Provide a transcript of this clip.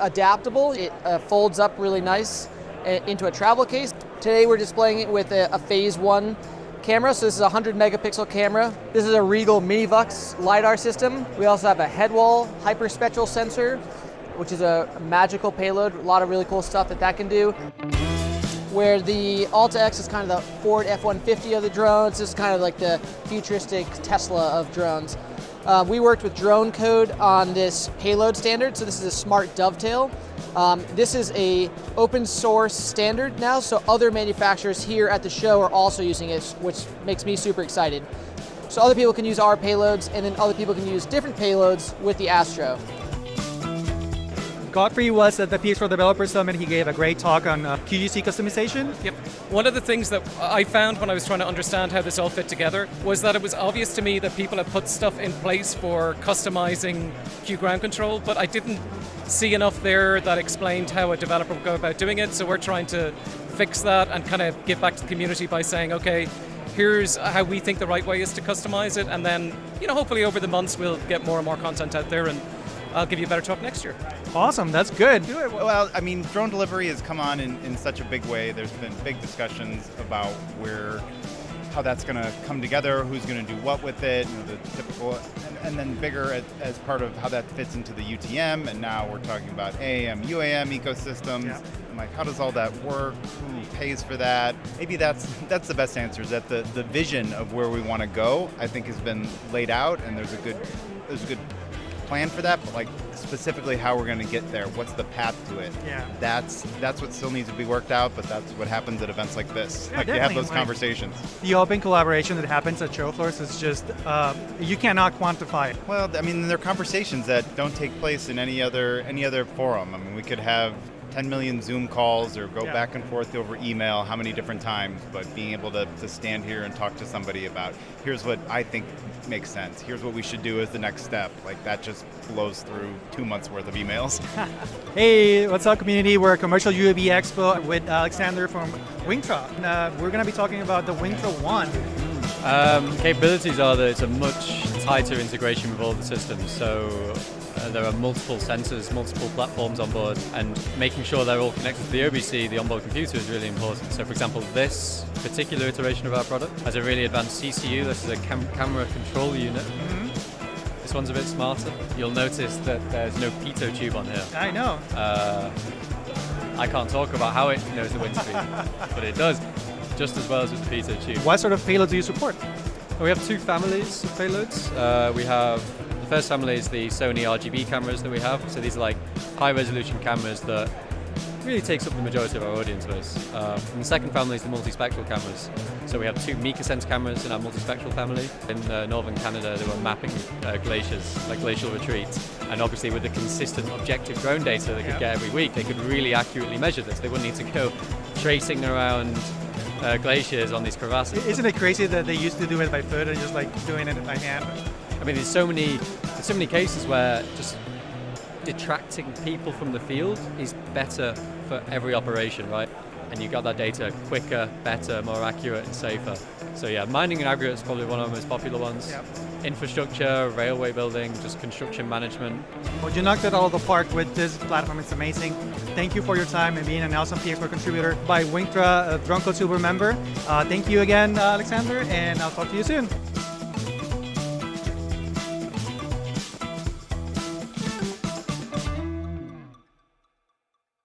adaptable. It folds up really nice into a travel case. Today we're displaying it with a phase 1 camera. So this is a 100 megapixel camera. This is a Regal Minivux LiDAR system. We also have a headwall hyperspectral sensor, which is a magical payload. A lot of really cool stuff that can do. Where the AltaX is kind of the Ford F-150 of the drones. This is kind of like the futuristic Tesla of drones. We worked with Dronecode on this payload standard, so this is a smart dovetail. This is a open source standard now, so other manufacturers here at the show are also using it, which makes me super excited. So other people can use our payloads, and then other people can use different payloads with the Astro. Godfrey was at the PS4 Developer Summit. He gave a great talk on QGC customization. Yep. One of the things that I found when I was trying to understand how this all fit together was that it was obvious to me that people had put stuff in place for customizing Q ground control, but I didn't see enough there that explained how a developer would go about doing it. So we're trying to fix that and kind of give back to the community by saying, okay, here's how we think the right way is to customize it, and then hopefully over the months we'll get more and more content out there, and I'll give you a better talk next year. Awesome, that's good. Well, I mean, drone delivery has come on in such a big way. There's been big discussions about how that's going to come together, who's going to do what with it, the typical, and then bigger as part of how that fits into the UTM, and now we're talking about AAM, UAM ecosystems. Yeah. I'm like, how does all that work? Who pays for that? Maybe that's the best answer, is that the vision of where we want to go, I think, has been laid out, and there's a good plan for that, but like specifically how we're going to get there, what's the path to it? Yeah, that's what still needs to be worked out, but that's what happens at events like this. Yeah, like you have those conversations. The open collaboration that happens at show floors is just you cannot quantify it. Well, I mean, there are conversations that don't take place in any other forum. I mean, we could have 10 million Zoom calls or go back and forth over email how many different times, but being able to stand here and talk to somebody about, here's what I think makes sense, here's what we should do as the next step, like that just blows through 2 months worth of emails. Hey, what's up community? We're at Commercial UAV Expo with Alexander from Wingtra. And, we're going to be talking about the Wingtra 1. Capabilities are that it's a much tighter integration with all the systems, so there are multiple sensors, multiple platforms on board, and making sure they're all connected to the OBC, the onboard computer, is really important. So for example, this particular iteration of our product has a really advanced CCU. This is a camera control unit. Mm-hmm. This one's a bit smarter. You'll notice that there's no pitot tube on here. I know. I can't talk about how it knows the wind speed, but it does, just as well as with the pitot tube. What sort of payload do you support? Well, we have 2 families of payloads. We have the first family is the Sony RGB cameras that we have. So these are like high resolution cameras that really takes up the majority of our audience base. And the second family is the multispectral cameras. So we have 2 MicaSense cameras in our multispectral family. In northern Canada, they were mapping glaciers, like glacial retreats. And obviously with the consistent objective drone data they could get every week, they could really accurately measure this. They wouldn't need to go tracing around glaciers on these crevasses. Isn't it crazy that they used to do it by foot and just like doing it by hand? I mean, there's so many cases where just detracting people from the field is better for every operation, right? And you got that data quicker, better, more accurate and safer. So yeah, mining and aggregate is probably one of the most popular ones. Yep. Infrastructure, railway building, just construction management. Well, you knocked it out of the park with this platform. It's amazing. Thank you for your time and being an awesome PX4 contributor by Wingtra, a Dronecode Silver member. Thank you again, Alexander, and I'll talk to you soon.